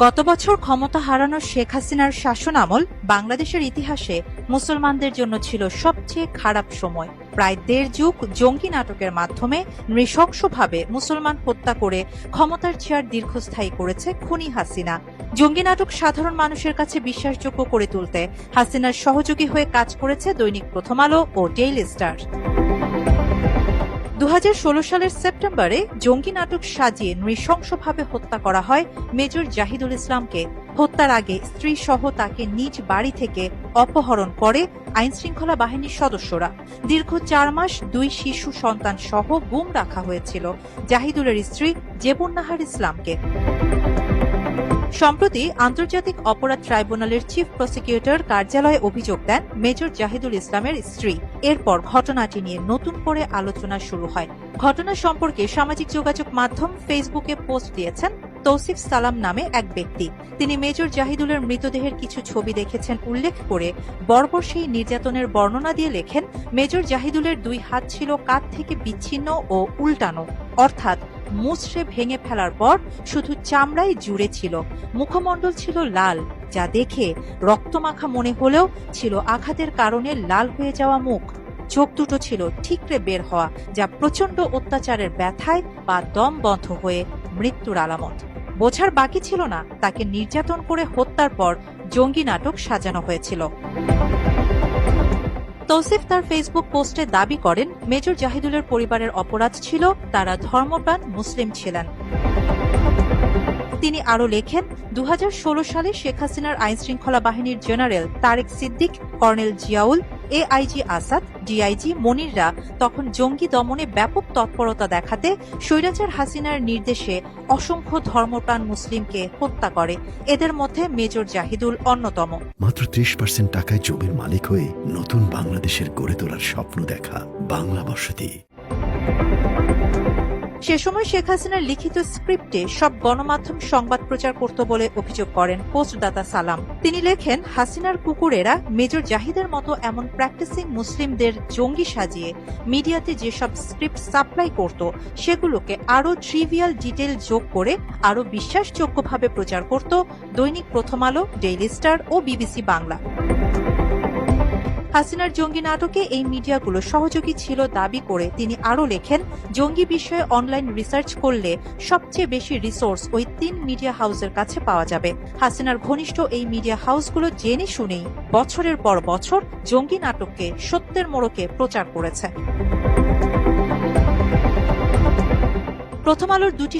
গত বছর ক্ষমতা হারানো শেখ হাসিনার শাসনামল বাংলাদেশের ইতিহাসে মুসলমানদের জন্য ছিল সবচেয়ে খারাপ সময়। প্রায় দেড় যুগ জঙ্গি নাটকের মাধ্যমে নৃশংসভাবে মুসলমান হত্যা করে ক্ষমতার চেয়ার দীর্ঘস্থায়ী করেছে খুনি হাসিনা। জঙ্গি নাটক সাধারণ মানুষের কাছে বিশ্বাসযোগ্য করে তুলতে হাসিনার সহযোগী হয়ে কাজ করেছে দৈনিক প্রথম আলো ও ডেইলি স্টার। 2016 সালের সেপ্টেম্বরে জঙ্গি নাটক সাজিয়ে নৃশংসভাবে হত্যা করা হয় মেজর জাহিদুল ইসলামকে। হত্যার আগে স্ত্রী সহ তাকে নিজ বাড়ি থেকে অপহরণ করে আইনশৃঙ্খলা বাহিনীর সদস্যরা। দীর্ঘ 4 মাস 2 শিশু সন্তান সহ গুম রাখা হয়েছিল জাহিদুলের স্ত্রী জেবুন্নাহার ইসলামকে। সম্প্রতি আন্তর্জাতিক অপরাধ ট্রাইব্যুনালের চিফ প্রসিকিউটর কার্যালয়ে অভিযোগ দেন মেজর জাহিদুল ইসলামের স্ত্রী। এরপর ঘটনাটি নিয়ে নতুন করে আলোচনা শুরু হয়। ঘটনা সম্পর্কে সামাজিক যোগাযোগ মাধ্যম ফেসবুকে পোস্ট দিয়েছেন তৌসিফ সালাম নামে এক ব্যক্তি। তিনি মেজর জাহিদুলের মৃতদেহের কিছু ছবি দেখেছেন উল্লেখ করে বর্বর সেই নির্যাতনের বর্ণনা দিয়ে লেখেন, মেজর জাহিদুলের 2 হাত ছিল কাঁধ থেকে বিচ্ছিন্ন ও উল্টানো, অর্থাৎ মুচড়ে ভেঙে ফেলার পর শুধু চামড়াই জুড়ে ছিল। মুখমণ্ডল ছিল লাল, যা দেখে রক্তমাখা মনে হলেও ছিল আঘাতের কারণে লাল হয়ে যাওয়া মুখ। চোখ দুটো ছিল ঠিকরে বের হওয়া, যা প্রচণ্ড অত্যাচারের ব্যথায় বা দম বন্ধ হয়ে মৃত্যুর আলামত। বোঝার বাকি ছিল না তাকে নির্যাতন করে হত্যার পর জঙ্গি নাটক সাজানো হয়েছিল। তৌসিফ তার ফেসবুক পোস্টে দাবি করেন, মেজর জাহিদুলের পরিবারের অপরাধ ছিল তারা ধর্মপ্রাণ মুসলিম ছিলেন। তিনি আরও লেখেন, 2016 সালে শেখ হাসিনার আইনশৃঙ্খলা বাহিনীর general Tarek Siddique, colonel Ziaul, AIG Asad, DIG মনিররা তখন জঙ্গি দমনে ব্যাপক তৎপরতা দেখাতে স্বৈরাচার হাসিনার নির্দেশে অসংখ্য ধর্মপ্রাণ মুসলিমকে হত্যা করে। এদের মধ্যে মেজর জাহিদুল অন্যতম। মাত্র 30% টাকায় জমির মালিক হয়ে নতুন বাংলাদেশের গড়ে তোলার স্বপ্ন দেখা বাংলা বসতি। সে সময় শেখ হাসিনার লিখিত স্ক্রিপ্টে সব গণমাধ্যম সংবাদ প্রচার করত বলে অভিযোগ করেন পোস্টদাতা সালাম। তিনি লেখেন, হাসিনার কুকুরেরা মেজর জাহিদের মতো এমন প্র্যাকটিসিং মুসলিমদের জঙ্গি সাজিয়ে মিডিয়াতে যেসব স্ক্রিপ্ট সাপ্লাই করত, সেগুলোকে আরও ট্রিভিয়াল ডিটেল যোগ করে আরও বিশ্বাসযোগ্যভাবে প্রচার করত দৈনিক প্রথম আলো, ডেইলি স্টার ও বিবিসি বাংলা। হাসিনার জঙ্গি নাটকে এই মিডিয়াগুলো সহযোগী ছিল দাবি করে তিনি আরও লেখেন, জঙ্গি বিষয়ে অনলাইন রিসার্চ করলে সবচেয়ে বেশি রিসোর্স ওই 3 মিডিয়া হাউসের কাছে পাওয়া যাবে। হাসিনার ঘনিষ্ঠ এই মিডিয়া হাউসগুলো জেনে শুনেই বছরের পর বছর জঙ্গি নাটককে সত্যের মোড়কে প্রচার করেছে। প্রথম আলোর 2টি